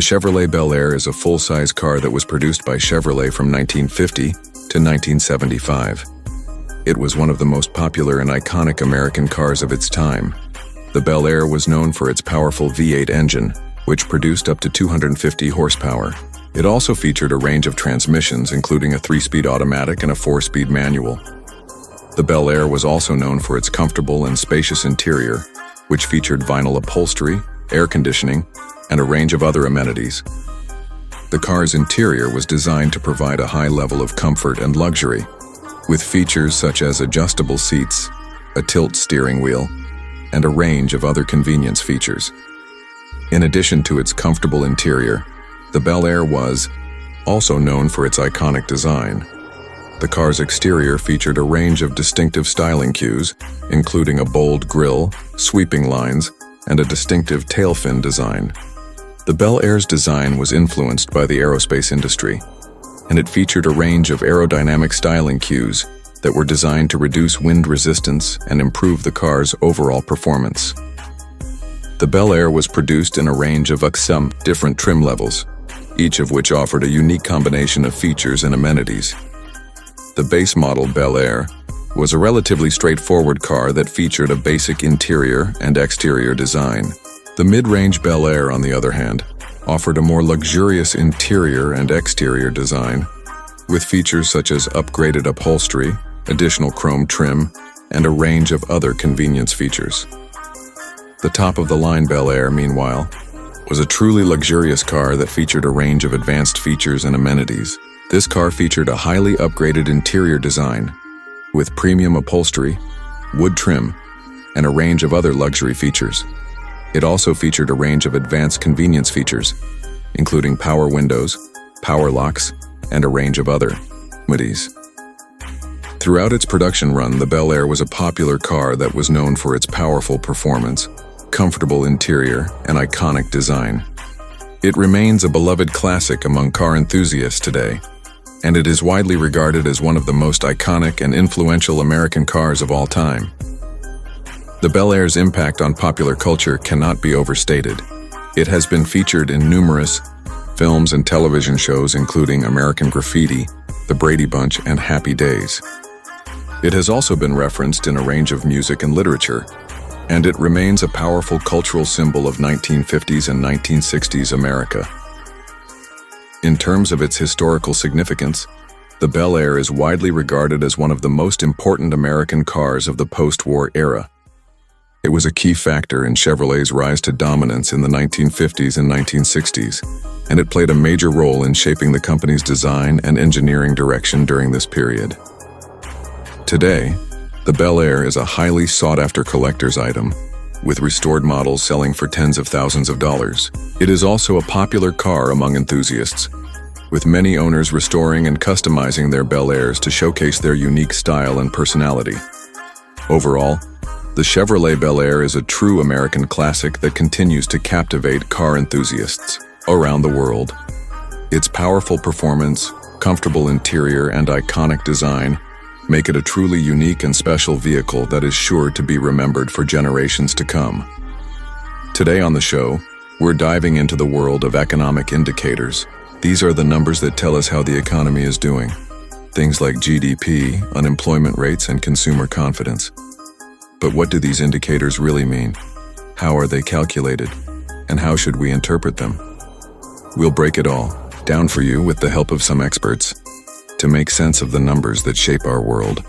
The Chevrolet Bel Air is a full-size car that was produced by Chevrolet from 1950 to 1975. It was one of the most popular and iconic American cars of its time. The Bel Air was known for its powerful V8 engine, which produced up to 250 horsepower. It also featured a range of transmissions, including a 3-speed automatic and a 4-speed manual. The Bel Air was also known for its comfortable and spacious interior, which featured vinyl upholstery, air conditioning, and a range of other amenities. The car's interior was designed to provide a high level of comfort and luxury, with features such as adjustable seats, a tilt steering wheel, and a range of other convenience features. In addition to its comfortable interior, the Bel Air was also known for its iconic design. The car's exterior featured a range of distinctive styling cues, including a bold grille, sweeping lines, and a distinctive tail fin design. The Bel Air's design was influenced by the aerospace industry, and it featured a range of aerodynamic styling cues that were designed to reduce wind resistance and improve the car's overall performance. The Bel Air was produced in a range of some different trim levels, each of which offered a unique combination of features and amenities. The base model Bel Air was a relatively straightforward car that featured a basic interior and exterior design. The mid-range Bel Air, on the other hand, offered a more luxurious interior and exterior design, with features such as upgraded upholstery, additional chrome trim, and a range of other convenience features. The top-of-the-line Bel Air, meanwhile, was a truly luxurious car that featured a range of advanced features and amenities. This car featured a highly upgraded interior design, with premium upholstery, wood trim, and a range of other luxury features. It also featured a range of advanced convenience features, including power windows, power locks, and a range of other amenities. Throughout its production run, the Bel Air was a popular car that was known for its powerful performance, comfortable interior, and iconic design. It remains a beloved classic among car enthusiasts today, and it is widely regarded as one of the most iconic and influential American cars of all time. The Bel Air's impact on popular culture cannot be overstated. It has been featured in numerous films and television shows, including American Graffiti, The Brady Bunch, and Happy Days. It has also been referenced in a range of music and literature, and it remains a powerful cultural symbol of 1950s and 1960s America. In terms of its historical significance, the Bel Air is widely regarded as one of the most important American cars of the post-war era. It was a key factor in Chevrolet's rise to dominance in the 1950s and 1960s, and it played a major role in shaping the company's design and engineering direction during this period. Today, the Bel Air is a highly sought-after collector's item, with restored models selling for tens of thousands of dollars. It is also a popular car among enthusiasts, with many owners restoring and customizing their Bel Airs to showcase their unique style and personality. Overall, the Chevrolet Bel Air is a true American classic that continues to captivate car enthusiasts around the world. Its powerful performance, comfortable interior, and iconic design make it a truly unique and special vehicle that is sure to be remembered for generations to come. Today on the show, we're diving into the world of economic indicators. These are the numbers that tell us how the economy is doing. Things like GDP, unemployment rates, and consumer confidence. But what do these indicators really mean? How are they calculated? And how should we interpret them? We'll break it all down for you with the help of some experts to make sense of the numbers that shape our world.